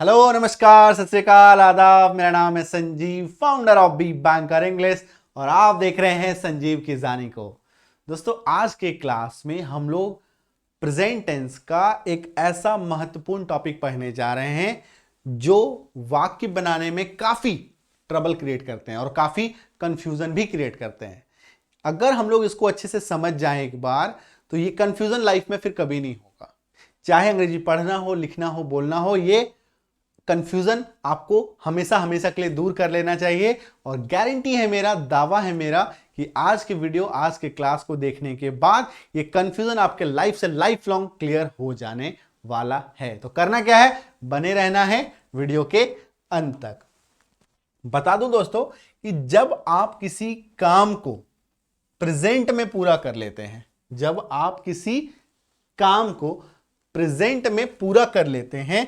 Hello, नमस्कार, सत श्री अकाल, आदाब। मेरा नाम है Sanjeev, founder of B Banker English, और आप देख रहे हैं संजीव की जानी को। दोस्तों, आज के क्लास में हम लोग प्रेजेंट टेंस का एक ऐसा महत्वपूर्ण टॉपिक पढ़ने जा रहे हैं जो वाक्य बनाने में काफी ट्रबल क्रिएट करते हैं और काफी कंफ्यूजन भी क्रिएट करते हैं। अगर हम लोग इसको अच्छे से समझ जाएं एक बार, तो ये कंफ्यूजन लाइफ में फिर कभी नहीं होगा। चाहे अंग्रेजी पढ़ना हो, लिखना हो, बोलना हो, ये कंफ्यूजन आपको हमेशा हमेशा के लिए दूर कर लेना चाहिए। और गारंटी है मेरा, दावा है मेरा कि आज के वीडियो, आज के क्लास को देखने के बाद ये कंफ्यूजन आपके लाइफ से लाइफ लॉन्ग क्लियर हो जाने वाला है। तो करना क्या है, बने रहना है वीडियो के अंत तक। बता दूं दोस्तों कि जब आप किसी काम को प्रेजेंट में पूरा कर लेते हैं, जब आप किसी काम को प्रेजेंट में पूरा कर लेते हैं,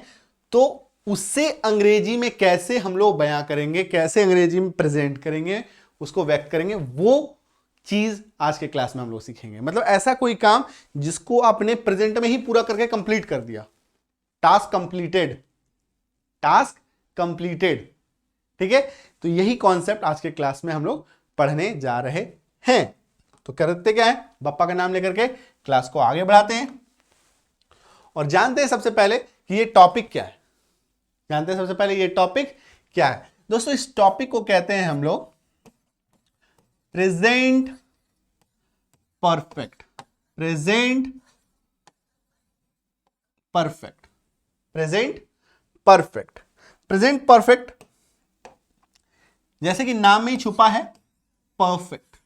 तो उससे अंग्रेजी में कैसे हम लोग बयां करेंगे, कैसे अंग्रेजी में प्रेजेंट करेंगे, उसको व्यक्त करेंगे, वो चीज आज के क्लास में हम लोग सीखेंगे। मतलब ऐसा कोई काम जिसको आपने प्रेजेंट में ही पूरा करके कंप्लीट कर दिया, टास्क कंप्लीटेड, टास्क कंप्लीटेड। ठीक है, तो यही कॉन्सेप्ट आज के क्लास में हम लोग पढ़ने जा रहे हैं। तो करते क्या है, बप्पा का नाम लेकर के क्लास को आगे बढ़ाते हैं और जानते हैं सबसे पहले कि ये टॉपिक क्या है। जानते हैं सबसे पहले ये टॉपिक क्या है। दोस्तों, इस टॉपिक को कहते हैं हम लोग present perfect. Present perfect. Present perfect. Present perfect जैसे कि नाम में ही छुपा है, परफेक्ट।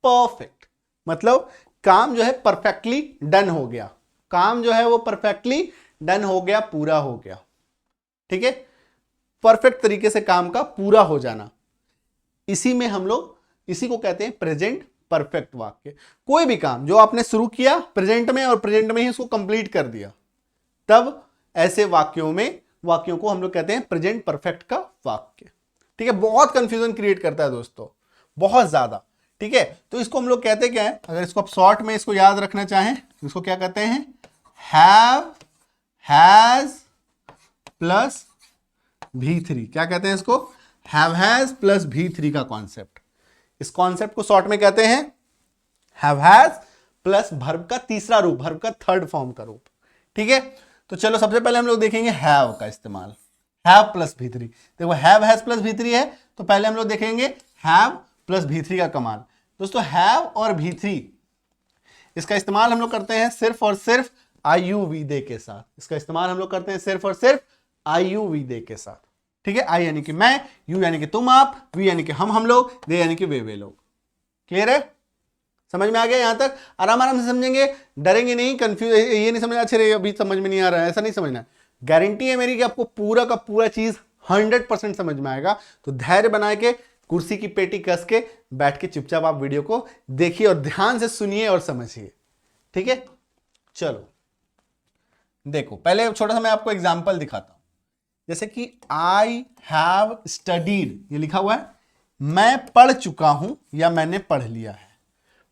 परफेक्ट मतलब काम जो है परफेक्टली डन हो गया, काम जो है वो परफेक्टली डन हो गया, पूरा हो गया। ठीक है, परफेक्ट तरीके से काम का पूरा हो जाना, इसी में हम लोग, इसी को कहते हैं प्रेजेंट परफेक्ट वाक्य। कोई भी काम जो आपने शुरू किया प्रेजेंट में और प्रेजेंट में ही उसको कंप्लीट कर दिया, तब ऐसे वाक्यों को हम लोग कहते हैं प्रेजेंट परफेक्ट का वाक्य। ठीक है, बहुत कंफ्यूजन क्रिएट करता है दोस्तों, बहुत ज्यादा। ठीक है, तो इसको हम लोग कहते क्या है, अगर इसको आप शॉर्ट में इसको याद रखना चाहें, इसको क्या कहते हैं, हैव, हैज प्लस V3। क्या कहते हैं इसको, हैव हैज प्लस V3 का कॉन्सेप्ट। इस कॉन्सेप्ट को शॉर्ट में कहते हैं हैव हैज प्लस वर्ब का तीसरा रूप, वर्ब का थर्ड फॉर्म का रूप। ठीक है, तो चलो सबसे पहले हम लोग देखेंगे हैव का इस्तेमाल, हैव प्लस V3। देखो, हैव हैज प्लस V3 है, तो पहले हम लोग देखेंगे हैव प्लस V3 का कमाल। दोस्तों, हैव और V3 इसका इस्तेमाल हम लोग करते हैं सिर्फ और सिर्फ IUV दे के साथ। इसका इस्तेमाल हम लोग करते हैं सिर्फ और सिर्फ IUV दे के साथ। ठीक है, आई यानी कि मैं, यू यानी कि तुम आप, वी यानी कि हम लोग, दे यानी कि वे लोग। क्लियर है, समझ में आ गया यहां तक? आराम आराम से समझेंगे, डरेंगे नहीं, कंफ्यूज ये नहीं समझना अच्छा अभी समझ में नहीं आ रहा है, ऐसा नहीं समझना। गारंटी है मेरी कि आपको पूरा का पूरा चीज 100% समझ में आएगा। तो धैर्य बना के, कुर्सी की पेटी कस के बैठ के चुपचाप आप वीडियो को देखिए और ध्यान से सुनिए और समझिए। ठीक है, चलो देखो, पहले छोटा सा मैं आपको एग्जांपल दिखाता हूं। जैसे कि आई हैव स्टडीड, ये लिखा हुआ है, मैं पढ़ चुका हूं या मैंने पढ़ लिया है।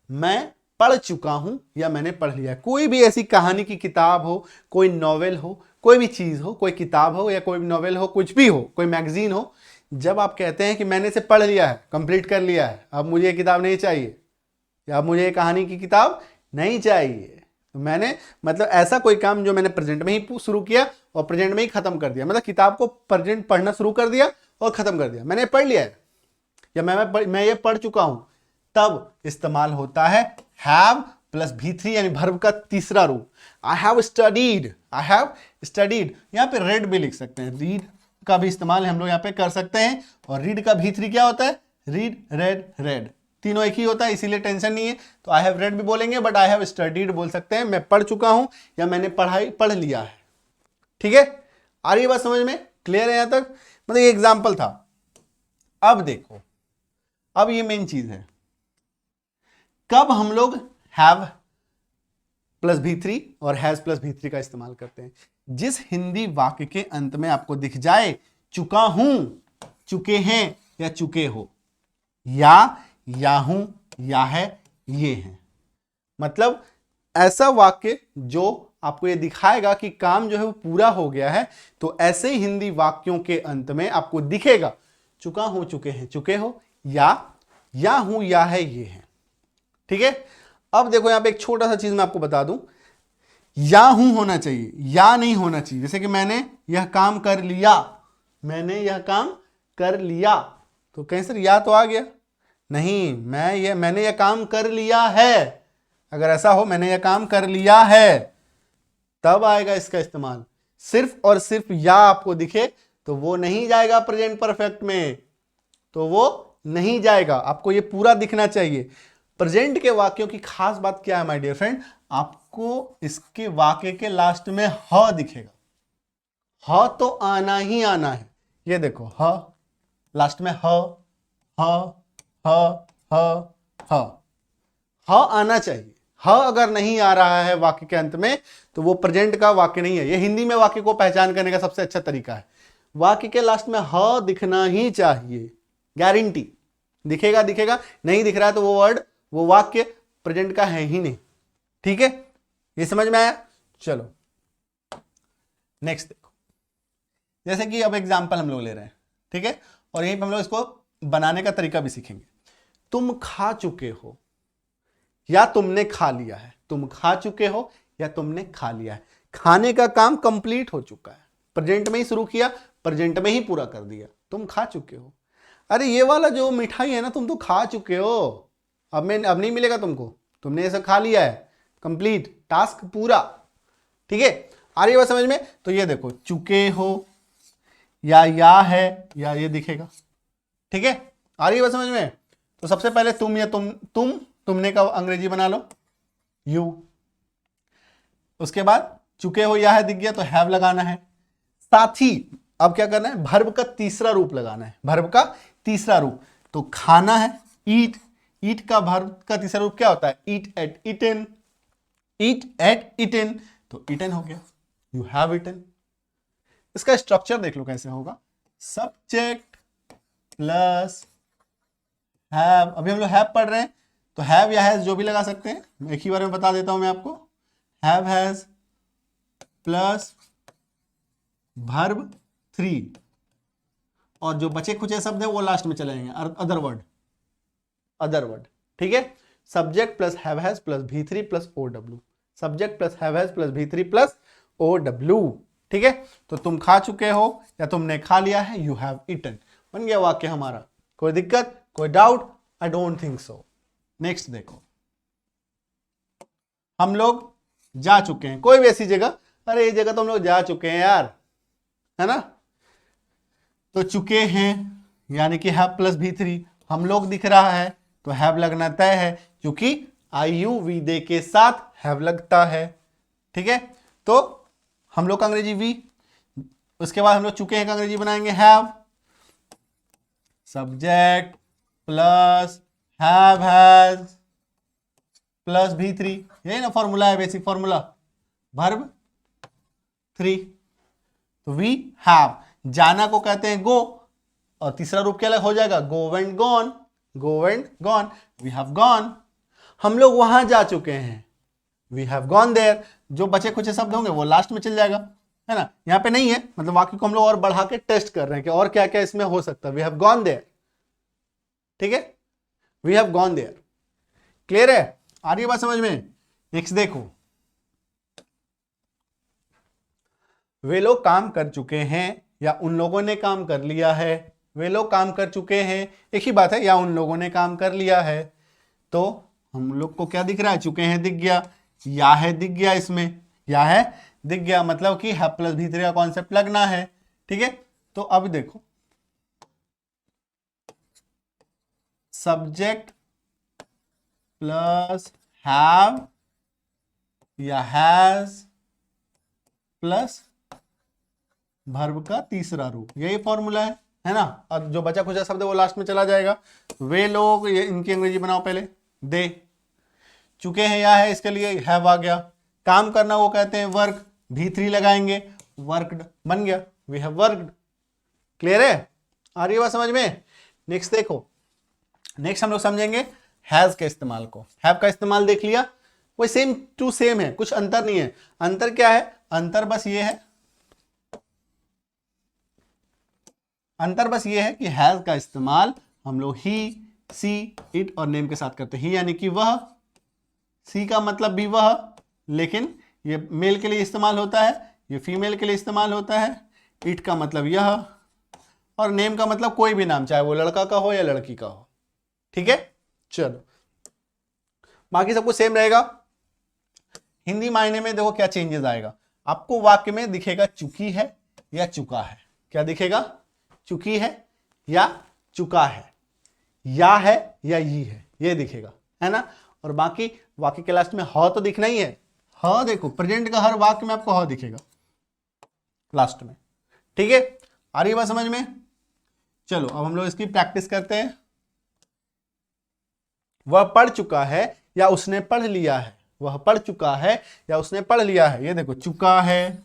मैं पढ़ चुका हूं या मैंने पढ़ लिया है। कोई भी ऐसी कहानी की किताब हो, कोई नॉवेल हो, कोई भी चीज हो, कोई किताब हो या कोई नॉवेल हो, कुछ भी हो, कोई मैगजीन हो, जब आप कहते हैं कि मैंने इसे पढ़ लिया है, कंप्लीट कर लिया है, अब मुझे ये किताब नहीं चाहिए, या अब मुझे ये कहानी की किताब नहीं चाहिए, तो मैंने, मतलब ऐसा कोई काम जो मैंने प्रेजेंट में ही शुरू किया और प्रेजेंट में ही खत्म कर दिया, मतलब किताब को प्रेजेंट पढ़ना शुरू कर दिया और खत्म कर दिया, मैंने पढ़ लिया है या मैं ये पढ़ चुका हूं, तब इस्तेमाल होता है हैव प्लस V3 यानी वर्ब का तीसरा रूप। I have studied, I have studied, यहां पे रेड भी लिख सकते हैं, रीड का भी इस्तेमाल हम लोग यहां पे कर सकते हैं। और रीड का V3 क्या होता है, रीड, रेड, रेड, तीनों एक ही होता है, इसीलिए टेंशन नहीं है। तो आई हैव रेड भी बोलेंगे, बट आई हैव स्टडीड बोल सकते हैं, मैं पढ़ चुका हूं या मैंने पढ़ लिया है। ठीक है, आ रही है बात समझ में, क्लियर है यहां तक? मतलब ये एग्जाम्पल था। अब देखो, अब ये मेन चीज है, कब हम लोग हैव प्लस V3 और हैज प्लस V3 का इस्तेमाल करते हैं। जिस हिंदी वाक्य के अंत में आपको दिख जाए चुका हूं, चुके हैं या चुके हो, या हूं, या है, ये है, मतलब ऐसा वाक्य जो आपको ये दिखाएगा कि काम जो है वो पूरा हो गया है। तो ऐसे ही हिंदी वाक्यों के अंत में आपको दिखेगा चुका हूं, चुके हैं, चुके हो, या हूं, या है, ये है। ठीक है। अब देखो यहां पे एक छोटा सा चीज मैं आपको बता दूं, या हूं होना चाहिए, या नहीं होना चाहिए। जैसे कि मैंने यह काम कर लिया, मैंने यह काम कर लिया, तो कहीं सर या तो आ गया नहीं, मैंने यह काम कर लिया है। अगर ऐसा हो मैंने यह काम कर लिया है, तब आएगा इसका इस्तेमाल। सिर्फ और सिर्फ या आपको दिखे तो वो नहीं जाएगा प्रेजेंट परफेक्ट में, तो वो नहीं जाएगा। आपको ये पूरा दिखना चाहिए। प्रेजेंट के वाक्यों की खास बात क्या है माय डियर फ्रेंड, आपको इसके वाक्य के लास्ट में ह दिखेगा। ह तो आना ही आना है। ये देखो ह, लास्ट में ह, ह, ह, ह, ह, ह आना चाहिए। ह अगर नहीं आ रहा है वाक्य के अंत में तो वो प्रेजेंट का वाक्य नहीं है। ये हिंदी में वाक्य को पहचान करने का सबसे अच्छा तरीका है। वाक्य के लास्ट में ह दिखना ही चाहिए, गारंटी। दिखेगा दिखेगा, नहीं दिख रहा है तो वो वर्ड, वो वाक्य प्रेजेंट का है ही नहीं। ठीक है, ये समझ में आया। चलो नेक्स्ट देखो, जैसे कि अब एग्जांपल हम लोग ले रहे हैं, ठीक है, और यहीं पर हम लोग इसको बनाने का तरीका भी सीखेंगे। तुम खा चुके हो या तुमने खा लिया है, तुम खा चुके हो या तुमने खा लिया है। खाने का काम कंप्लीट हो चुका है, प्रेजेंट में ही शुरू किया, प्रेजेंट में ही पूरा कर दिया। तुम खा चुके हो। अरे ये वाला जो मिठाई है ना, तुम तो खा चुके हो, अब नहीं मिलेगा तुमको, तुमने ऐसा खा लिया है, कंप्लीट, टास्क पूरा। ठीक है, आ रही है बात समझ में। तो ये देखो चुके हो या है, या ये दिखेगा। ठीक है, आ रही है बात समझ में। तो सबसे पहले तुम या तुमने का अंग्रेजी बना लो यू। उसके बाद चुके हो या है दिख गया तो हैव लगाना है। साथ ही अब क्या करना है, वर्ब का तीसरा रूप लगाना है, वर्ब का तीसरा रूप। तो खाना है ईट, ईट का वर्ब का तीसरा रूप क्या होता है, ईट एट ईटन, ईट एट ईटन, तो ईटन हो गया, यू हैव ईटन। इसका स्ट्रक्चर देख लो कैसे होगा, सब्जेक्ट प्लस हैव। अभी हम लोग हैव पढ़ रहे हैं तो हैव या हैज जो भी लगा सकते हैं, एक ही बार में बता देता हूं मैं आपको। हैव हैज प्लस वर्ब 3, और जो बचे खुचे शब्द है वो लास्ट में चले जाएंगे, अदर वर्ड, अदर वर्ड। ठीक है, subject plus have has plus V3 plus OW, subject plus have has plus V3 plus OW। ठीक है, तो तुम खा चुके हो या तुमने खा लिया है, यू हैव ईटन। बन गया वाक्य हमारा। कोई दिक्कत, कोई doubt? I don't think so. Next देखो, हम लोग जा चुके हैं कोई भी ऐसी जगह, अरे ये जगह तो हम लोग जा चुके हैं यार, है ना। तो चुके हैं यानी कि हैव प्लस V3, हम लोग दिख रहा है तो हैव लगना तय है, क्योंकि IUV दे के साथ हैव लगता है। ठीक है, तो हम लोग का अंग्रेजी वी, उसके बाद हम लोग चुके हैं का अंग्रेजी बनाएंगे have, subject plus have has plus V3, यही ना फॉर्मूला है, बेसिक फॉर्मूला, वर्ब 3। तो वी हैव, जाना को कहते हैं गो, और तीसरा रूप क्या हो जाएगा, go and gone, go and gone, we have gone. हम लोग वहां जा चुके हैं, वी हैव गॉन देयर। जो बचे कुछ शब्द होंगे वो लास्ट में चल जाएगा, है ना। यहाँ पे नहीं है, मतलब वाक्य को हम लोग और बढ़ा के टेस्ट कर रहे हैं कि और क्या क्या इसमें हो सकता है। वी हैव गॉन देयर, ठीक है, we have gone there. Clear है, आ रही है बात समझ में। नेक्स्ट देखो, वे लोग काम कर चुके हैं या उन लोगों ने काम कर लिया है। वे लोग काम कर चुके हैं, एक ही बात है, या उन लोगों ने काम कर लिया है। तो हम लोग को क्या दिख रहा है, चुके हैं दिख गया, या है दिख गया, इसमें या है दिख गया, मतलब कि हैव प्लस V3 का कॉन्सेप्ट लगना है। ठीक है, तो अब देखो सब्जेक्ट प्लस हैव या हैज प्लस वर्ब का तीसरा रूप, यही फॉर्मूला है ना। और जो बचा खुचा शब्द है वो लास्ट में चला जाएगा। वे लोग, ये इनकी अंग्रेजी बनाओ पहले, दे। चुके हैं या है, इसके लिए हैव आ गया। काम करना वो कहते हैं वर्क, V3 लगाएंगे, वर्कड बन गया, वी हैव वर्कड। क्लियर है, आ रही है बात समझ में। नेक्स्ट देखो, नेक्स्ट हम लोग समझेंगे हैज के इस्तेमाल को। हैव का इस्तेमाल देख लिया, वही सेम टू सेम है, कुछ अंतर नहीं है। अंतर क्या है? अंतर बस ये है, अंतर बस ये है कि हैज का इस्तेमाल हम लोग ही, सी, इट और नेम के साथ करते हैं। ही यानी कि वह, सी का मतलब भी वह, लेकिन ये मेल के लिए इस्तेमाल होता है, ये फीमेल के लिए इस्तेमाल होता है। इट का मतलब यह, और नेम का मतलब कोई भी नाम, चाहे वो लड़का का हो या लड़की का हो। ठीक है, चलो बाकी सब कुछ सेम रहेगा। हिंदी मायने में देखो क्या चेंजेस आएगा। आपको वाक्य में दिखेगा चुकी है या चुका है। क्या दिखेगा? चुकी है या चुका है, या है या ये है, ये दिखेगा, है ना। और बाकी वाक्य के लास्ट में ह तो दिखना ही है। ह देखो प्रेजेंट का हर वाक्य में आपको ह दिखेगा लास्ट में। ठीक है, आ रही बात समझ में? चलो अब हम लोग इसकी प्रैक्टिस करते हैं। वह पढ़ चुका है या उसने पढ़ लिया है। वह पढ़ चुका है या उसने पढ़ लिया है। ये देखो चुका है,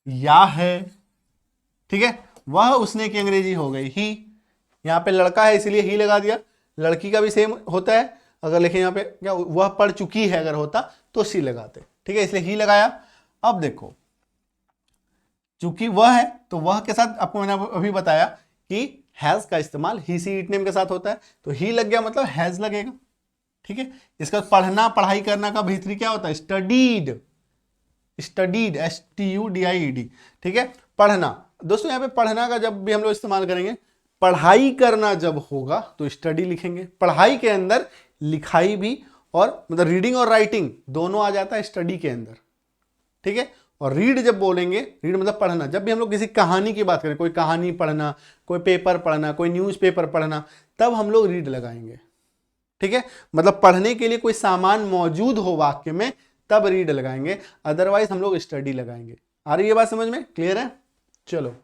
या है, ठीक है। वह उसने की अंग्रेजी हो गई ही। यहाँ पे लड़का है इसीलिए ही लगा दिया। लड़की का भी सेम होता है, अगर लिखे यहाँ पे क्या वह पढ़ चुकी है अगर होता तो सी लगाते, ठीक है, इसलिए ही लगाया। अब देखो चूंकि वह है तो वह के साथ आपको मैंने अभी बताया कि हैज का इस्तेमाल ही, सी, इट, नेम के साथ होता है, तो ही लग गया मतलब हैज लगेगा। ठीक है, इसका पढ़ना, पढ़ाई करना का भीतरी क्या होता है? Studied, studied, STUDIED। ठीक है, पढ़ना। दोस्तों यहाँ पे पढ़ना का जब भी हम लोग इस्तेमाल करेंगे, पढ़ाई करना जब होगा तो स्टडी लिखेंगे। पढ़ाई के अंदर लिखाई भी, और मतलब रीडिंग और राइटिंग दोनों आ जाता है स्टडी के अंदर। ठीक है, और रीड जब बोलेंगे, रीड मतलब पढ़ना, जब भी हम लोग किसी कहानी की बात करें, कोई कहानी पढ़ना, कोई पेपर पढ़ना, कोई न्यूज़पेपर पढ़ना, तब हम लोग रीड लगाएंगे। ठीक है, मतलब पढ़ने के लिए कोई सामान मौजूद हो वाक्य में तब रीड लगाएंगे, अदरवाइज हम लोग स्टडी लगाएंगे। आ रही है बात समझ में? क्लियर है? चलो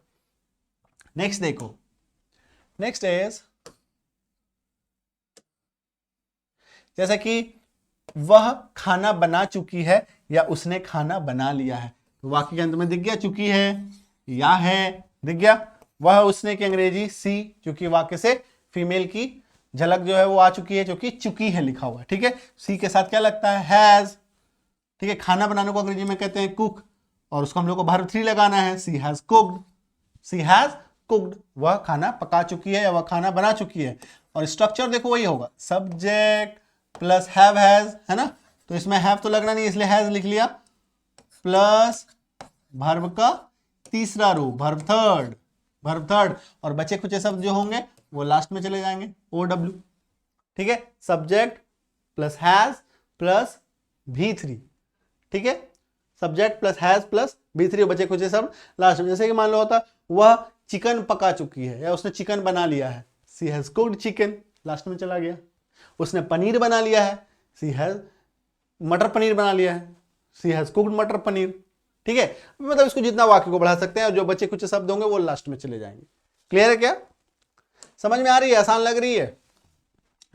नेक्स्ट देखो। नेक्स्ट इज जैसा कि वह खाना बना चुकी है या उसने खाना बना लिया है। तो वाक्य के अंत में दिख गया चुकी है, या है दिख गया। वह उसने की अंग्रेजी सी, क्योंकि वाक्य से फीमेल की झलक जो है वो आ चुकी है, जो कि चुकी है लिखा हुआ है। ठीक है, सी के साथ क्या लगता है? हैज। ठीक है, खाना बनाने को अंग्रेजी में कहते हैं कुक, और उसको हम लोग को वर्ब 3 लगाना है। She has cooked, she has cooked, वह खाना पका चुकी है या वह खाना बना चुकी है। और स्ट्रक्चर देखो वही होगा, सब्जेक्ट प्लस हैव हैज, है ना। तो इसमें हैव तो लगना नहीं, इसलिए हैज लिख लिया, प्लस वर्ब का तीसरा रूप, वर्ब थर्ड, वर्ब थर्ड, और बचे कुछ शब्द जो होंगे वो लास्ट में चले जाएंगे, OW। ठीक है, subject plus has plus V3। ठीक है, subject plus has plus V3, बचे कुछ शब्द लास्ट में। जैसे कि मान लो होता वह चिकन पका चुकी है या उसने चिकन बना लिया है, she has cooked chicken, last में चला गया। उसने पनीर बना लिया है, सी हैज मटर पनीर बना लिया है, सी हैज कुक्ड मटर पनीर। ठीक है, मतलब इसको जितना वाक्य को बढ़ा सकते हैं, और जो बचे कुछ शब्द होंगे वो लास्ट में चले जाएंगे। क्लियर है? क्या समझ में आ रही है? आसान लग रही है?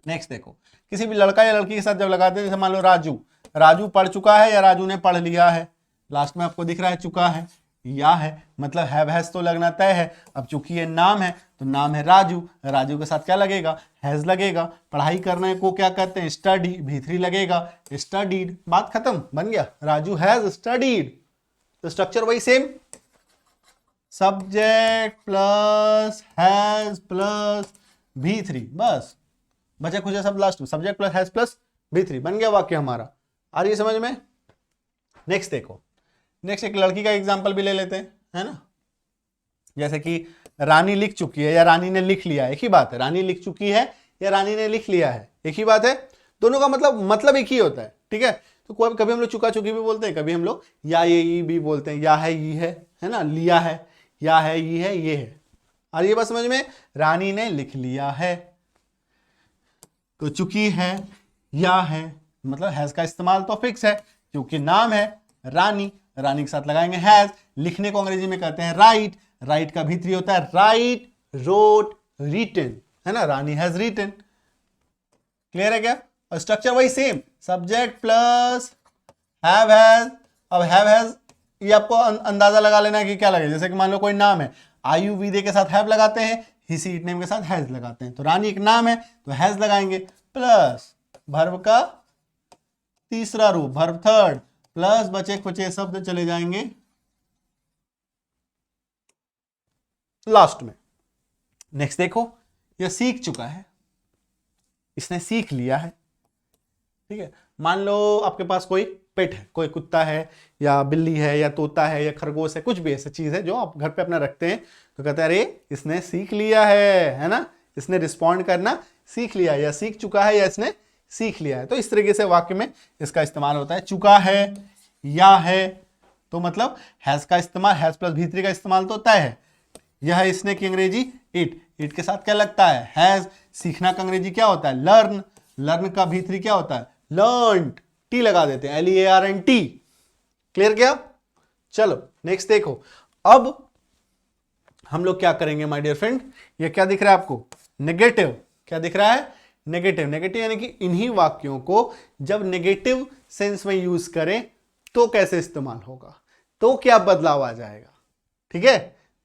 नेक्स्ट देखो, किसी भी लड़का या लड़की के साथ जब लगाते हैं, जैसे मान लो राजू, राजू पढ़ चुका है या राजू ने पढ़ लिया है। लास्ट में आपको दिख रहा है चुका है, या है, मतलब हैव हैज तो लगना तय है। अब चूंकि ये नाम है तो नाम है राजू, राजू के साथ क्या लगेगा? हैज लगेगा। पढ़ाई करने को क्या कहते हैं? स्टडी, V3 लगेगा, स्टडीड, बात खत्म, बन गया, राजू हैज स्टडीड। तो स्ट्रक्चर वही same, subject plus has plus V3, बस बचा कुछ सब लास्ट में, subject plus has plus V3, बन गया वाक्य हमारा। आ रही है समझ में? नेक्स्ट देखो, नेक्स्ट एक लड़की का एग्जांपल भी ले लेते हैं, है ना। जैसे कि रानी लिख चुकी है या रानी ने लिख लिया है, एक ही बात है। रानी लिख चुकी है या रानी ने लिख लिया है, एक ही बात है। दोनों का मतलब एक ही होता है। ठीक है, तो कभी हम लोग चुका चुकी भी बोलते हैं, कभी हम लोग या ये भी बोलते हैं, या है ये है ना, लिया है, या है ये है। आ रही है बात समझ में? रानी ने लिख लिया है, तो चुकी है, या है, मतलब हैज का इस्तेमाल तो फिक्स है, क्योंकि नाम है रानी, रानी के साथ लगाएंगे हैज। लिखने को अंग्रेजी में कहते हैं राइट, राइट का V3 होता है राइट, रोट, रिटन, है ना, रानी हैज रिटन। क्लियर है क्या? और स्ट्रक्चर वही same, subject plus have has. अब हैव हैज ये आपको अंदाजा लगा लेना है कि क्या लगे। जैसे कि मान लो कोई नाम है, IUVD के साथ हैव लगाते हैं, ही, सी, इट, नेम के साथ हैज लगाते हैं। तो रानी एक नाम है तो हैज लगाएंगे, प्लस वर्ब का तीसरा रूप वर्ब थर्ड प्लस बचे खुचे शब्द चले जाएंगे लास्ट में। नेक्स्ट देखो, यह सीख चुका है, इसने सीख लिया है। ठीक है, मान लो आपके पास कोई पेट है, कोई कुत्ता है या बिल्ली है या तोता है या खरगोश है, कुछ भी ऐसी चीज है जो आप घर पे अपना रखते हैं, तो कहते हैं अरे इसने सीख लिया है ना, इसने रिस्पॉन्ड करना सीख लिया, या सीख चुका है या इसने सीख लिया है। तो इस तरीके से वाक्य में इसका इस्तेमाल होता है। चुका है या है, तो मतलब हैज का इस्तेमाल, हैज प्लस भी3 का इस्तेमाल तो होता है। यह इसने की अंग्रेजी इट, इट के साथ क्या लगता है हैज। सीखना का अंग्रेजी क्या होता है लर्न, लर्न का भी3 क्या होता है लर्नड, टी लगा देते हैं LEARNT। क्लियर क्या? चलो नेक्स्ट देखो, अब हम लोग क्या करेंगे माय डियर फ्रेंड, ये क्या दिख रहा है आपको नेगेटिव, क्या दिख रहा है नेगेटिव। नेगेटिव यानी कि इन्हीं वाक्यों को जब नेगेटिव सेंस में यूज करें तो कैसे इस्तेमाल होगा, तो क्या बदलाव आ जाएगा। ठीक है,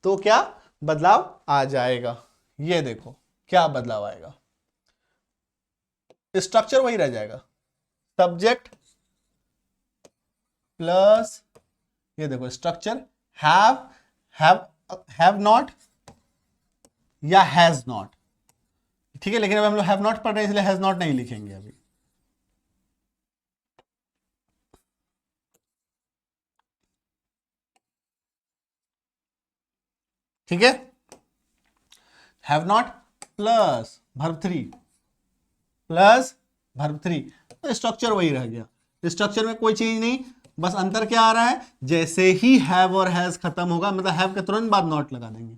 तो क्या बदलाव आ जाएगा, ये देखो क्या बदलाव आएगा। स्ट्रक्चर वही रह जाएगा, सब्जेक्ट प्लस ये देखो स्ट्रक्चर हैव नॉट या हैज नॉट। ठीक है, लेकिन अब हम लोग हैव नॉट पढ़ रहे हैं इसलिए हैज नॉट नहीं लिखेंगे अभी। ठीक है, have not plus verb 3 plus verb 3, तो स्ट्रक्चर वही रह गया। स्ट्रक्चर में कोई चीज नहीं, बस अंतर क्या आ रहा है, जैसे ही हैव और हैज खत्म होगा, मतलब हैव के तुरंत बाद नॉट लगा देंगे।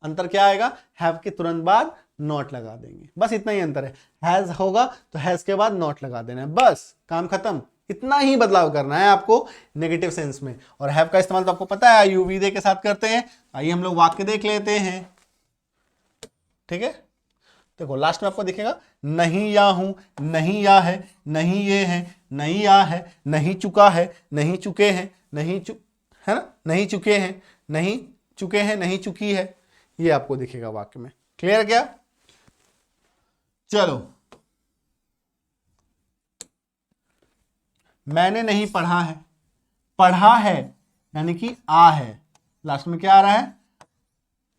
अंतर क्या आएगा, हैव के तुरंत बाद नॉट लगा देंगे, बस इतना ही अंतर है। हैज होगा तो हैज के बाद नॉट लगा देना है, बस काम खत्म। इतना ही बदलाव करना है आपको नेगेटिव सेंस में। और हैव का इस्तेमाल तो आपको पता है यू वी के साथ करते हैं। आइए हम लोग वाक्य देख लेते हैं। ठीक है, देखो लास्ट में आपको दिखेगा नहीं या हूं, नहीं या है, नहीं ये है, नहीं या है, नहीं चुका है, नहीं चुके हैं, है ना, नहीं चुके हैं, नहीं चुके हैं, नहीं चुकी है, ये आपको दिखेगा वाक्य में। क्लियर क्या? चलो, मैंने नहीं पढ़ा है, पढ़ा है यानी कि आ है, लास्ट में क्या आ रहा है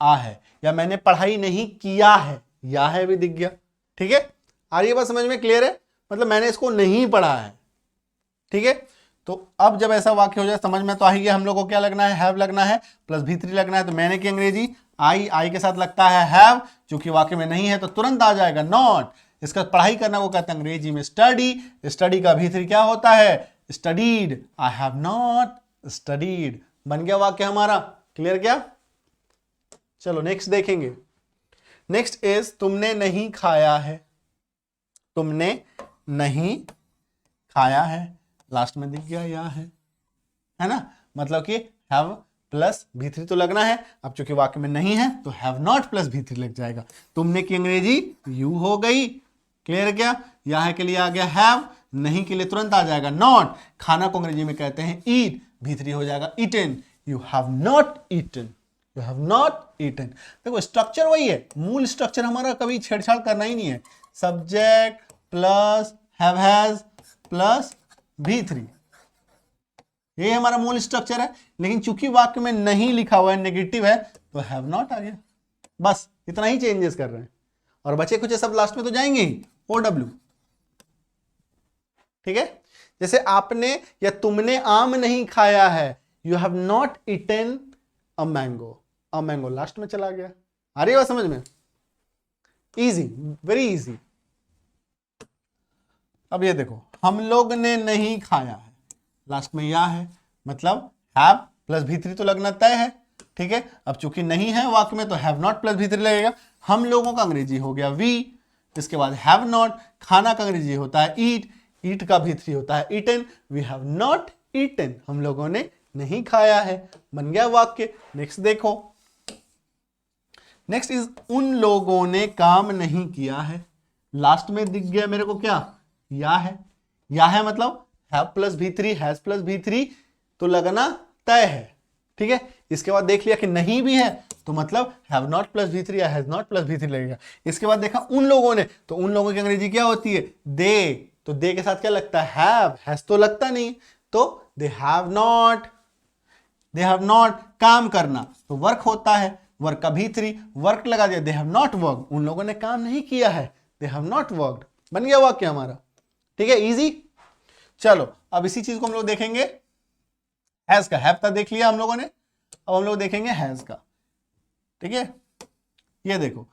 आ है। या मैंने पढ़ाई नहीं किया है, या है भी दिख गया। ठीक है, आ रही है बात समझ में? क्लियर है, मतलब मैंने इसको नहीं पढ़ा है। ठीक है, तो अब जब ऐसा वाक्य हो जाए समझ में तो आ ही गया हम लोग को क्या लगना है, हैव लगना है प्लस भी3 लगना है। तो मैंने की अंग्रेजी आई के साथ लगता है हैव, चूंकि वाक्य में नहीं है तो तुरंत आ जाएगा नॉट। इसका पढ़ाई करना को कहते हैं अंग्रेजी में स्टडी, स्टडी का भी3 क्या होता है studied. I have not studied, बन गया वाक्य हमारा। क्लियर क्या? चलो नेक्स्ट देखेंगे। नेक्स्ट इज तुमने नहीं खाया है, तुमने नहीं खाया है, लास्ट में दिख गया या है ना, मतलब कि हैव प्लस भी3 तो लगना है। अब चूंकि वाक्य में नहीं है तो हैव नॉट प्लस भी3 लग जाएगा। तुमने की अंग्रेजी यू हो गई। क्लियर क्या? या है के लिए आ गया हैव, नहीं के लिए तुरंत आ जाएगा नॉट। खाना को अंग्रेजी में कहते हैं ईट, भी3 हो जाएगा eaten. You have not eaten, you have not eaten. देखो स्ट्रक्चर वही है, मूल स्ट्रक्चर हमारा कभी छेड़छाड़ करना ही नहीं है। Subject plus have has plus भी3, ये हमारा मूल स्ट्रक्चर है। लेकिन चूंकि वाक्य में नहीं लिखा हुआ है, नेगेटिव है, तो हैव नॉट आ गया। बस इतना ही चेंजेस कर रहे हैं, और बचे कुछ सब लास्ट में तो जाएंगे ही OW। ठीक है, जैसे आपने या तुमने आम नहीं खाया है, you have not eaten a mango, a mango last में चला गया। आ रही है बात समझ में? Easy, very easy. अब ये देखो हम लोग ने नहीं खाया है, लास्ट में या है, मतलब हैव प्लस भी3 तो लगना तय है। ठीक है, अब चूंकि नहीं है वाक्य में तो हैव नॉट प्लस भी3 लगेगा। हम लोगों का अंग्रेजी हो गया वी, इसके बाद हैव नॉट। खाना का अंग्रेजी होता है ईट, ईट का भी3 होता है eaten. We have not eaten, हम लोगों ने नहीं खाया है, बन गया वाक्य। नेक्स्ट देखो, नेक्स्ट इज उन लोगों ने काम नहीं किया है, लास्ट में दिख गया मेरे को क्या या है। या है मतलब हैव प्लस भी3, हैज प्लस भी3 तो लगना तय है। ठीक है, इसके बाद देख लिया कि नहीं भी है तो मतलब हैव नॉट प्लस भी3 या हैज नॉट प्लस भी3 लगेगा। इसके बाद देखा उन लोगों ने, तो उन लोगों की अंग्रेजी क्या होती है दे, तो दे के साथ क्या लगता है, हैज तो लगता नहीं, तो दे हैव नॉट काम करना तो वर्क होता है, वर्क का भी3 वर्क लगा दिया, दे हैव नॉट वर्क, उन लोगों ने काम नहीं किया है, दे हैव नॉट वर्कड, बन गया वाक्य हमारा। ठीक है, इजी। चलो अब इसी चीज को हम लोग देखेंगे हैज का, हैव का देख लिया हम लोगों ने, अब हम लोग देखेंगे हैज का। ठीक है, ये देखो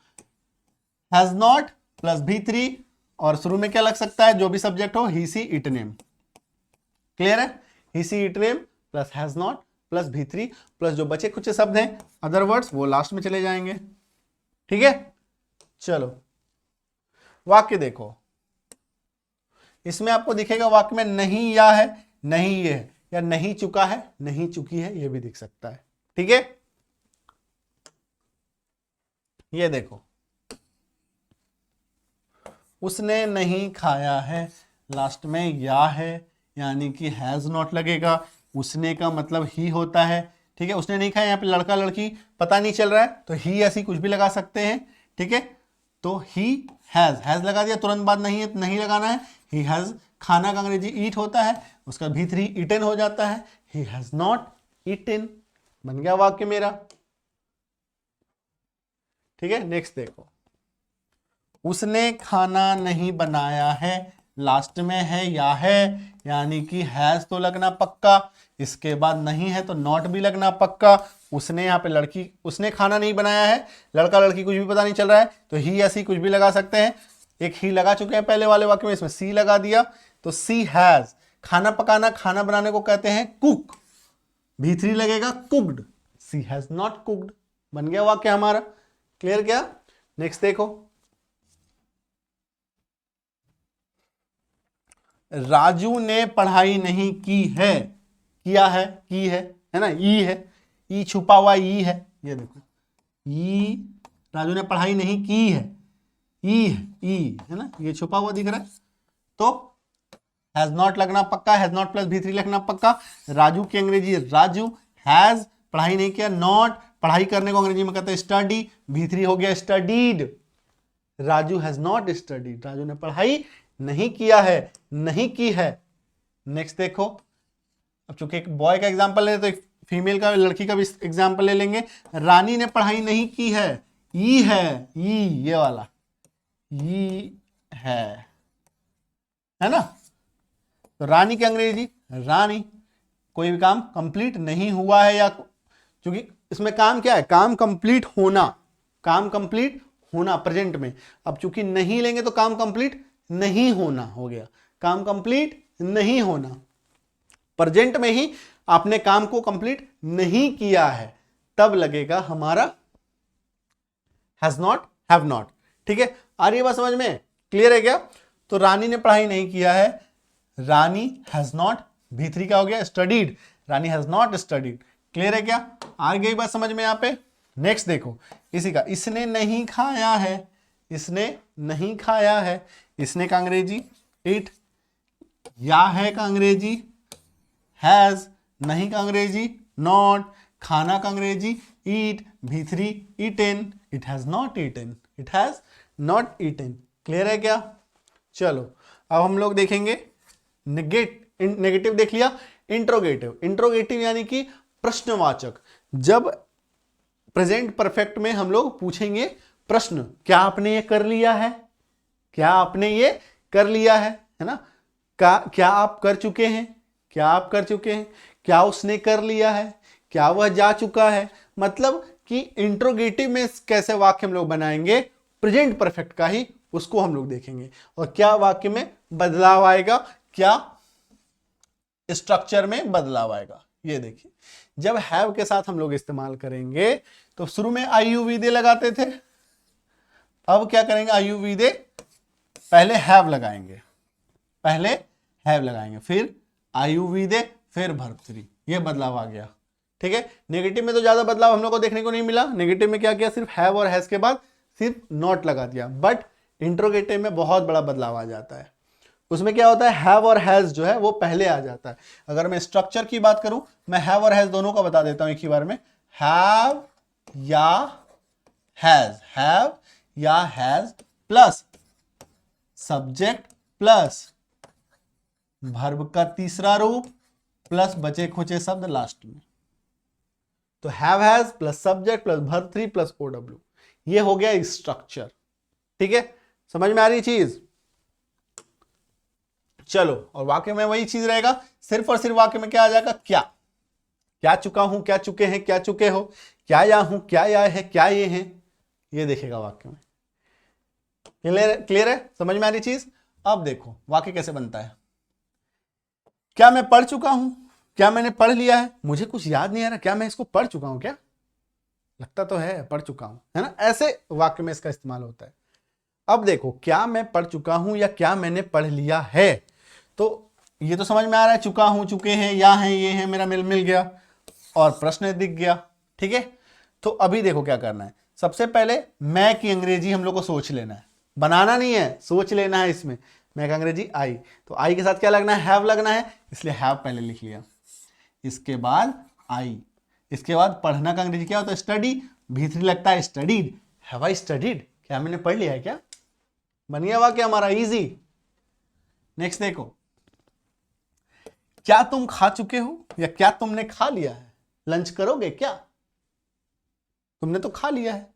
हैज नॉट प्लस भी3 और शुरू में क्या लग सकता है, जो भी सब्जेक्ट हो, he she it name. Clear है, he she it name plus has not plus भी3 प्लस जो बचे कुछ शब्द हैं अदर वर्ड्स वो लास्ट में चले जाएंगे। ठीक है, चलो वाक्य देखो, इसमें आपको दिखेगा वाक्य में नहीं या है, नहीं ये है, या नहीं चुका है, नहीं चुकी है, ये भी दिख सकता है। ठीक है, ये देखो उसने नहीं खाया है, लास्ट में या है यानी कि हैज नॉट लगेगा, उसने का मतलब ही होता है। ठीक है, उसने नहीं खाया, यहाँ पे लड़का लड़की पता नहीं चल रहा है तो ही ऐसी कुछ भी लगा सकते हैं। ठीक है, तो ही हैज लगा दिया, तुरंत बाद नहीं है, नहीं लगाना है। ही हैज, खाना का अंग्रेजी ईट होता है, उसका भी3 ईटन हो जाता है, ही हैज नॉट ईटन, बन गया वाक्य मेरा। ठीक है, नेक्स्ट देखो उसने खाना नहीं बनाया है, लास्ट में है या है यानी कि हैज तो लगना पक्का, इसके बाद नहीं है तो नॉट भी लगना पक्का। उसने, यहाँ पे लड़की, उसने खाना नहीं बनाया है, लड़का लड़की कुछ भी पता नहीं चल रहा है तो ही या सी कुछ भी लगा सकते हैं। एक ही लगा चुके हैं पहले वाले वाक्य में, इसमें सी लगा दिया तो सी हैज, खाना पकाना, खाना बनाने को कहते हैं कुक, भी3 लगेगा cooked, she has not cooked, बन गया वाक्य हमारा। क्लियर क्या? नेक्स्ट देखो राजू ने पढ़ाई नहीं की है, किया है, की है ना, ई है, ई छुपा हुआ ई है, ये देखो ई, राजू ने पढ़ाई नहीं की है, ई है, ई है ना, ये छुपा हुआ दिख रहा है, तो हैज नॉट लगना पक्का, हैज नॉट प्लस भी3 लगना पक्का। राजू की अंग्रेजी राजू, हैज पढ़ाई नहीं किया, नॉट पढ़ाई करने को अंग्रेजी में कहते हैं स्टडी, भी3 हो गया studied, Raju has not studied, Raju ने पढ़ाई नहीं किया है, नहीं की है। नेक्स्ट देखो, अब चूंकि एक बॉय का एग्जांपल ले तो एक फीमेल का, लड़की का भी एग्जांपल ले लेंगे। रानी ने पढ़ाई नहीं की है, ई है, ई ये वाला ई है ना, तो रानी की अंग्रेजी रानी, कोई भी काम कंप्लीट नहीं हुआ है, या क्योंकि इसमें काम क्या है, काम कंप्लीट होना, काम कंप्लीट होना प्रेजेंट में, अब चूंकि नहीं लेंगे तो काम कंप्लीट नहीं होना हो गया, काम कंप्लीट नहीं होना, प्रेजेंट में ही आपने काम को कंप्लीट नहीं किया है, तब लगेगा हमारा हैज नॉट, हैव नॉट। ठीक है, आ रही है बात समझ में? क्लियर है क्या? तो रानी ने पढ़ाई नहीं किया है, रानी हैज नॉट, भी3 का हो गया studied, Rani has not studied. Clear है क्या? आ गई बात समझ में यहाँ पे? नेक्स्ट देखो इसी का, इसने नहीं खाया है, इसने नहीं खाया है, इसने का अंग्रेजी इट, या है का अंग्रेजी हैज, नहीं का अंग्रेजी नॉट, खाना का अंग्रेजी ईट, भी3 eaten, it has not eaten, it has not eaten. Clear है क्या? चलो अब हम लोग देखेंगे नेगेटिव देख लिया, इंट्रोगेटिव, इंट्रोगेटिव यानी कि प्रश्नवाचक। जब प्रेजेंट परफेक्ट में हम लोग पूछेंगे प्रश्न, क्या आपने ये कर लिया है, क्या आपने ये कर लिया है ना, क्या आप कर चुके हैं, क्या आप कर चुके हैं, क्या उसने कर लिया है, क्या वह जा चुका है, मतलब कि इंट्रोगेटिव में कैसे वाक्य हम लोग बनाएंगे, प्रेजेंट परफेक्ट का ही, उसको हम लोग देखेंगे, और क्या वाक्य में बदलाव आएगा, क्या स्ट्रक्चर में बदलाव आएगा। ये देखिए, जब हैव के साथ हम लोग इस्तेमाल करेंगे तो शुरू में आयुर्वेदे लगाते थे, अब क्या करेंगे, आयुर्वेदे पहले हैव लगाएंगे, पहले हैव लगाएंगे, फिर आयुर्वेदे, फिर भर्तरी, ये बदलाव आ गया। ठीक है, नेगेटिव में तो ज्यादा बदलाव हम लोग को देखने को नहीं मिला, नेगेटिव में क्या किया, सिर्फ हैव और हैज के बाद सिर्फ नॉट लगा दिया, बट इंट्रोगेटिव में बहुत बड़ा बदलाव आ जाता है। उसमें क्या होता है, हैव और हैज जो है वो पहले आ जाता है। अगर मैं स्ट्रक्चर की बात करूं, मैं हैव और हैज दोनों का बता देता हूं एक ही बार में, हैव या हैज, हैव या has plus subject plus verb का तीसरा रूप प्लस बचे खुचे शब्द लास्ट में। तो have has plus subject plus verb 3 plus OW, ये हो गया स्ट्रक्चर। ठीक है, समझ में आ रही चीज? चलो, और वाक्य में वही चीज रहेगा, सिर्फ और सिर्फ वाक्य में क्या आ जाएगा, क्या। क्या चुका हूं, क्या चुके हैं, क्या चुके हो, क्या या हूं, क्या या है, क्या ये हैं, ये देखेगा वाक्य में। क्लियर है? समझ में आ रही चीज? अब देखो वाक्य कैसे बनता है। क्या मैं पढ़ चुका हूं, क्या मैंने पढ़ लिया है, मुझे कुछ याद नहीं आ रहा, क्या मैं इसको पढ़ चुका हूं, क्या लगता तो है पढ़ चुका हूं, है ना? ऐसे वाक्य में इसका इस्तेमाल होता है। अब देखो, क्या मैं पढ़ चुका हूं या क्या मैंने पढ़ लिया है, तो ये तो समझ में आ रहा है, चुका हूं, चुके हैं, या हैं, ये है, मेरा मिल गया और प्रश्न दिख गया। ठीक है, तो अभी देखो क्या करना है। सबसे पहले मैं की अंग्रेजी हम लोग को सोच लेना है, बनाना नहीं है, सोच लेना है। इसमें मैं का अंग्रेजी आई, तो आई के साथ क्या लगना है, हैव लगना है, इसलिए हैव पहले लिख लिया, इसके बाद आई, इसके बाद पढ़ना का अंग्रेजी क्या होता है, स्टडी, भीतरी लगता है स्टडीड, हैव आई स्टडीड, क्या मैंने पढ़ लिया है, क्या बन गया वाक्य हमारा इजी। नेक्स्ट देखो, क्या तुम खा चुके हो या क्या तुमने खा लिया है, लंच करोगे क्या, तुमने तो खा लिया है।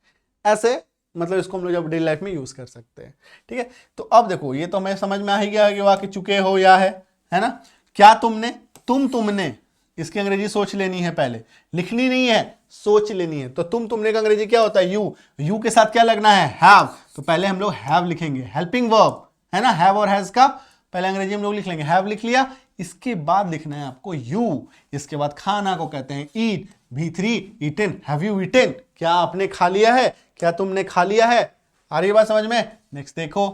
ऐसे मतलब इसको हम लोग जब डेली लाइफ में यूज कर सकते हैं। ठीक है, तो अब देखो ये तो हमें समझ में आ ही गया कि वाक्य चुके हो या है ना। क्या तुमने, तुमने, इसकी अंग्रेजी सोच लेनी है, पहले लिखनी नहीं है, सोच लेनी है। तो तुमने का अंग्रेजी क्या होता है, यू के साथ क्या लगना है, हैव, तो पहले हम लोग हैव लिखेंगे, हेल्पिंग वर्ब है ना, हैव और हैज का पहले अंग्रेजी हम लोग लिख लेंगे, हैव लिख लिया, इसके बाद लिखना है आपको यू, इसके बाद खाना को कहते हैं eat, V3 eaten, have you eaten, क्या आपने खा लिया है, क्या तुमने खा लिया है। आ रही बात समझ में? नेक्स्ट देखो,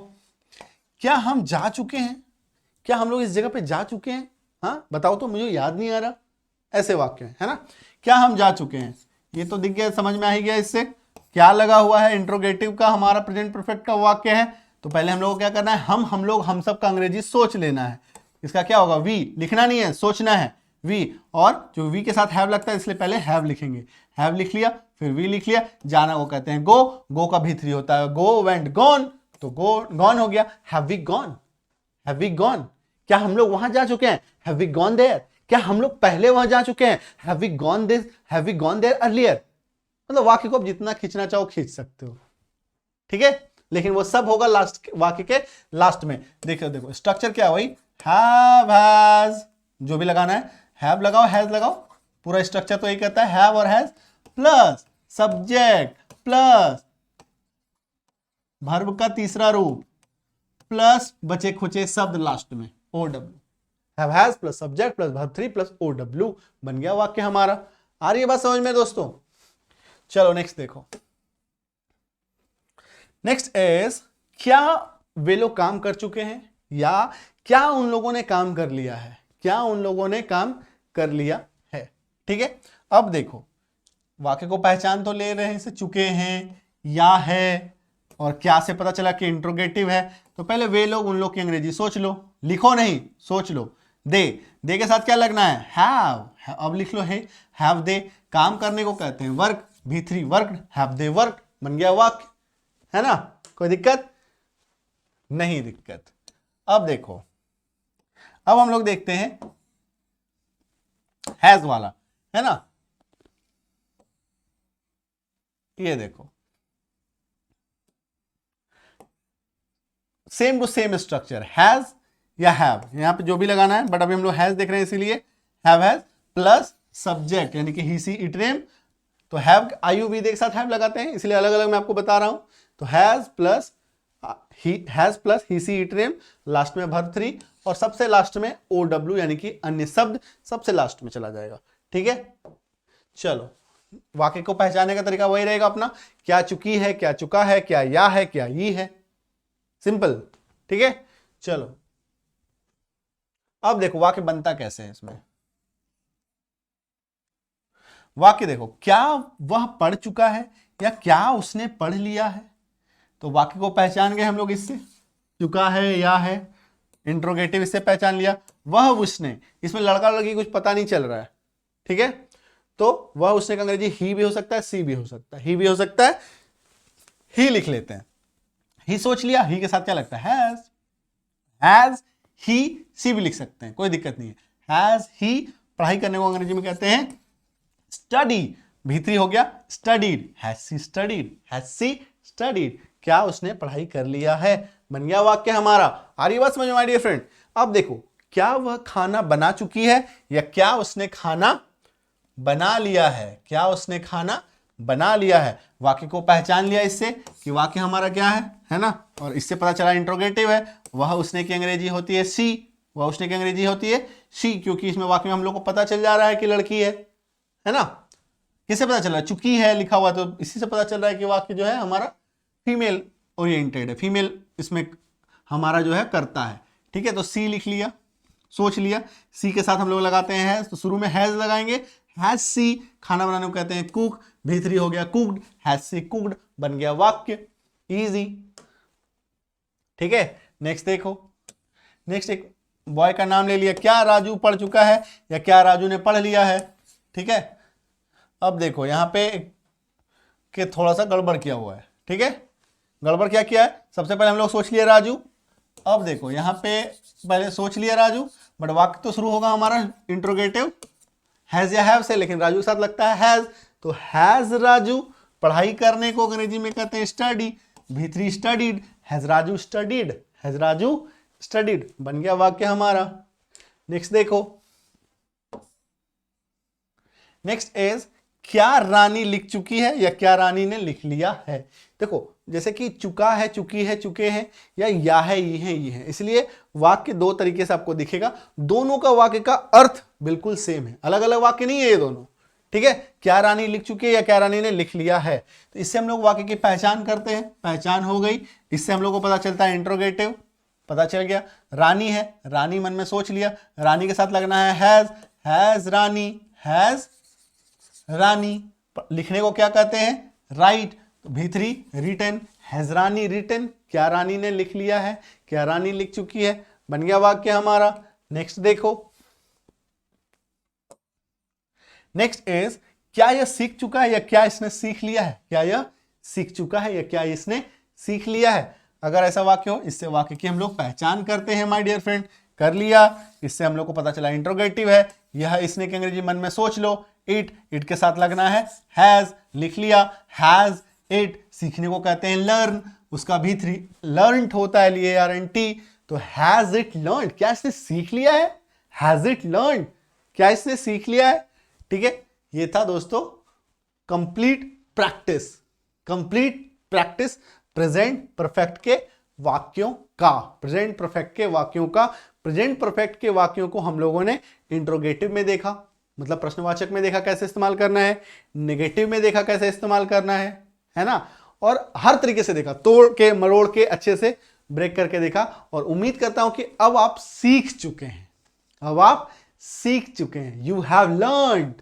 क्या हम जा चुके हैं, क्या हम लोग इस जगह पे जा चुके हैं, हाँ बताओ तो, मुझे याद नहीं आ रहा, ऐसे वाक्य है ना। क्या हम जा चुके हैं, ये तो दिख गया, समझ में आ ही गया। इससे क्या लगा हुआ है, इंट्रोगेटिव का हमारा प्रेजेंट परफेक्ट का वाक्य है, तो पहले हम लोग को क्या करना है, हम लोग हम सब का अंग्रेजी सोच लेना है। इसका क्या होगा, वी, लिखना नहीं है, सोचना है वी, और जो वी के साथ हैव लगता है इसलिए पहले हैव लिखेंगे, हैव लिख लिया, फिर वी लिख लिया। जाना को कहते हैं गो का भीतरी होता है गो, वेंट गॉन, तो गो गॉन हो गया, have we gone, have we gone, क्या हम लोग वहां जा चुके हैं, हैव वी गॉन देयर, क्या हम लोग पहले वहां जा चुके हैं, have we gone this, have we gone there earlier. मतलब वाक्य को आप जितना खींचना चाहो खींच सकते हो। ठीक है, लेकिन वो सब होगा लास्ट, वाक्य के लास्ट में। देखो स्ट्रक्चर क्या है, वही हैव हैज, जो भी लगाना है हैव लगाओ, हैज लगाओ, पूरा स्ट्रक्चर तो यही कहता है, हैव और has plus subject plus verb का तीसरा रूप प्लस बचे खुचे शब्द लास्ट में OW, have has plus subject plus verb 3 plus OW, बन गया वाक्य हमारा। आ रही है बात समझ में दोस्तों? चलो नेक्स्ट देखो, नेक्स्ट इज, क्या वे लोग काम कर चुके हैं या क्या उन लोगों ने काम कर लिया है, क्या उन लोगों ने काम कर लिया है। ठीक है, अब देखो वाक्य को पहचान तो ले रहे हैं, से चुके हैं या है, और क्या से पता चला कि इंट्रोगेटिव है, तो पहले वे लोग उन लोग की अंग्रेजी सोच लो, लिखो नहीं, सोच लो। दे के साथ क्या लगना है, हैव, अब लिख लो है, हैव दे, काम करने को कहते हैं work, V3 work, have they work, बन गया वाक्य, है ना। कोई दिक्कत नहीं, दिक्कत। अब देखो, अब हम लोग देखते हैं हैज वाला, है ना। ये देखो same to same structure, has या हैव, यहां पे जो भी लगाना है, बट अभी हम लोग हैज देख रहे हैं इसीलिए हैव हैज प्लस सब्जेक्ट यानी कि ही सी इट नेम, तो हैव आयु वी के साथ हैव लगाते हैं, इसलिए अलग अलग मैं आपको बता रहा हूं। तो has plus he she it name, last में वर्ब 3 और सबसे लास्ट में OW यानी कि अन्य शब्द सबसे लास्ट में चला जाएगा। ठीक है, चलो वाक्य को पहचानने का तरीका वही रहेगा अपना, क्या चुकी है, क्या चुका है, क्या या है, क्या ये है, सिंपल। ठीक है, चलो अब देखो वाक्य बनता कैसे है इसमें। वाक्य देखो, क्या वह पढ़ चुका है या क्या उसने पढ़ लिया है, तो वाक्य को पहचान गए हम लोग इससे, चुका है या है, इंट्रोगेटिव इससे पहचान लिया, वह उसने, इसमें लड़का लड़की कुछ पता नहीं चल रहा है। ठीक है, तो वह उसने का अंग्रेजी ही भी हो सकता है, सी भी हो सकता है, ही भी हो सकता है, ही लिख लेते हैं। ही सोच लिया, ही के साथ क्या लगता है, हैज ही सी भी लिख सकते हैं, कोई दिक्कत नहीं है। हैज ही पढ़ाई करने को अंग्रेजी में कहते हैं स्टडी, भीतरी हो गया studied, has she studied, has she studied, क्या उसने पढ़ाई कर लिया है, बन गया वाक्य हमारा। आ रही बात समझ में माय डियर फ्रेंड। अब देखो, क्या वह खाना बना चुकी है या क्या उसने खाना बना लिया है, क्या उसने खाना बना लिया है। वाक्य को पहचान लिया इससे कि वाक्य हमारा क्या है ना, और इससे पता चला इंट्रोगेटिव है। वह उसने की अंग्रेजी होती है सी, वह उसने की अंग्रेजी होती है सी, क्योंकि इसमें वाक्य में हम लोग को पता चल जा रहा है कि लड़की है ना। किससे पता चल रहा है, चुकी है लिखा हुआ, तो इसी से पता चल रहा है कि वाक्य जो है हमारा फीमेल ओरिएंटेड है, फीमेल इसमें हमारा जो है करता है। ठीक है, तो सी लिख लिया, सोच लिया। सी के साथ हम लोग लगाते हैं हैज, तो शुरू में हैज लगाएंगे। हैज सी खाना बनाने को कहते हैं कुक, भीतरी हो गया कुक्ड, हैज सी कुक्ड, बन गया वाक्य, इजी। ठीक है, नेक्स्ट देखो, नेक्स्ट एक बॉय का नाम ले लिया, क्या राजू पढ़ चुका है या क्या राजू ने पढ़ लिया है। ठीक है, अब देखो यहां पे कि थोड़ा सा गड़बड़ किया हुआ है। ठीक है, गड़बड़ क्या किया है, सबसे पहले हम लोग सोच लिया राजू। अब देखो यहां पे पहले सोच लिया राजू, बट वाक्य तो शुरू होगा हमारा इंट्रोगेटिव हैज या हैव से, लेकिन राजू के साथ लगता है हैज, तो हैज राजू पढ़ाई करने को अंग्रेजी में कहते हैं स्टडी, भीतरी studied, has Raju studied, has Raju studied, बन गया वाक्य हमारा। नेक्स्ट देखो, नेक्स्ट इज क्या रानी लिख चुकी है या क्या रानी ने लिख लिया है। देखो जैसे कि चुका है, चुकी है, चुके हैं, या है, ये है, इसलिए वाक्य दो तरीके से आपको दिखेगा। दोनों का वाक्य का अर्थ बिल्कुल सेम है, अलग अलग वाक्य नहीं है ये दोनों। ठीक है, क्या रानी लिख चुकी है या क्या रानी ने लिख लिया है, तो इससे हम लोग वाक्य की पहचान करते हैं। पहचान हो गई, इससे हम लोग को पता चलता है इंट्रोगेटिव, पता चल गया। रानी है, रानी मन में सोच लिया, रानी के साथ लगना है हैज, हैज रानी, हैज रानी, लिखने को क्या कहते हैं राइट, तो भीतरी रिटन, हैज रानी रिटन, क्या रानी ने लिख लिया है, क्या रानी लिख चुकी है, बन गया वाक्य हमारा। नेक्स्ट देखो, नेक्स्ट इज क्या यह सीख चुका है या क्या इसने सीख लिया है, क्या यह सीख चुका है या क्या इसने सीख लिया है। अगर ऐसा वाक्य हो, इससे वाक्य की हम लोग पहचान करते हैं माय डियर फ्रेंड। कर लिया, इससे हम लोग को पता चला इंट्रोगेटिव है। यह इसने की अंग्रेजी मन में सोच लो, इट के साथ लगना है हैज, लिख लिया हैज इट, सीखने को कहते हैं लर्न, उसका भीतरी लर्नड होता है लिए LRNT, तो हैज इट लर्न, क्या इसने सीख लिया है, हैज इट लर्न, क्या इसने सीख लिया है। ठीक है, ये था दोस्तों complete practice, complete practice present perfect के वाक्यों का, प्रेजेंट परफेक्ट के वाक्यों का। प्रेजेंट परफेक्ट के वाक्यों को हम लोगों ने इंट्रोगेटिव में देखा, मतलब प्रश्नवाचक में देखा कैसे इस्तेमाल करना है, नेगेटिव में देखा कैसे इस्तेमाल करना है ना, और हर तरीके से देखा, तोड़ के मरोड़ के अच्छे से ब्रेक करके देखा। और उम्मीद करता हूं कि अब आप सीख चुके हैं, अब आप सीख चुके हैं, you have learned,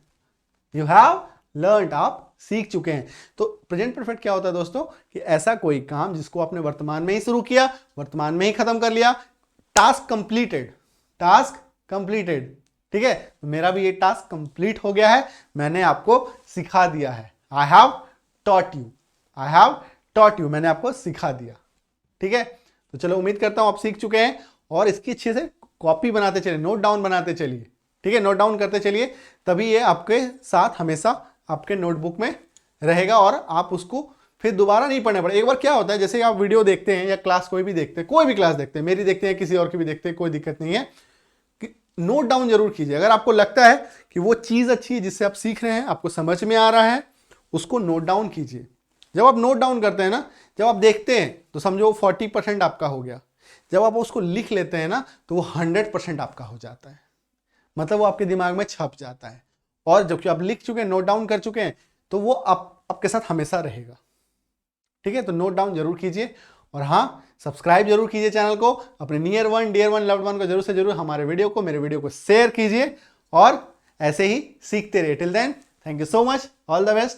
you have learned, आप सीख चुके हैं। तो प्रेजेंट परफेक्ट क्या होता है दोस्तों, कि ऐसा कोई काम जिसको आपने वर्तमान में ही शुरू किया, वर्तमान में ही खत्म कर लिया, टास्क कंप्लीटेड, टास्क कंप्लीटेड। ठीक है, तो मेरा भी ये टास्क कंप्लीट हो गया है, मैंने आपको सिखा दिया है, I have taught you, I have taught you, मैंने आपको सिखा दिया। ठीक है, तो चलो उम्मीद करता हूं आप सीख चुके हैं, और इसकी अच्छे से कॉपी बनाते चलिए, नोट डाउन बनाते चलिए। ठीक है, नोट डाउन करते चलिए, तभी ये आपके साथ हमेशा आपके नोटबुक में रहेगा और आप उसको फिर दोबारा नहीं पढ़ना पड़े। एक बार क्या होता है, जैसे आप वीडियो देखते हैं या क्लास कोई भी देखते हैं, कोई भी क्लास देखते हैं, मेरी देखते हैं, किसी और की भी देखते हैं, कोई दिक्कत नहीं है, कि नोट डाउन जरूर कीजिए। अगर आपको लगता है कि वो चीज़ अच्छी है जिससे आप सीख रहे हैं, आपको समझ में आ रहा है, उसको नोट डाउन कीजिए। जब आप नोट डाउन करते हैं ना, जब आप देखते हैं तो समझो 40% आपका हो गया, जब आप उसको लिख लेते हैं ना तो वो 100% आपका हो जाता है, मतलब वो आपके दिमाग में छप जाता है। और जबकि आप लिख चुके हैं, नोट डाउन कर चुके हैं, तो वो आपके साथ हमेशा रहेगा। ठीक है, तो नोट डाउन जरूर कीजिए, और हाँ, सब्सक्राइब जरूर कीजिए चैनल को, अपने near one, dear one, loved one को जरूर से जरूर हमारे वीडियो को, मेरे वीडियो को शेयर कीजिए, और ऐसे ही सीखते रहिए। Till then, thank you so much, all the best.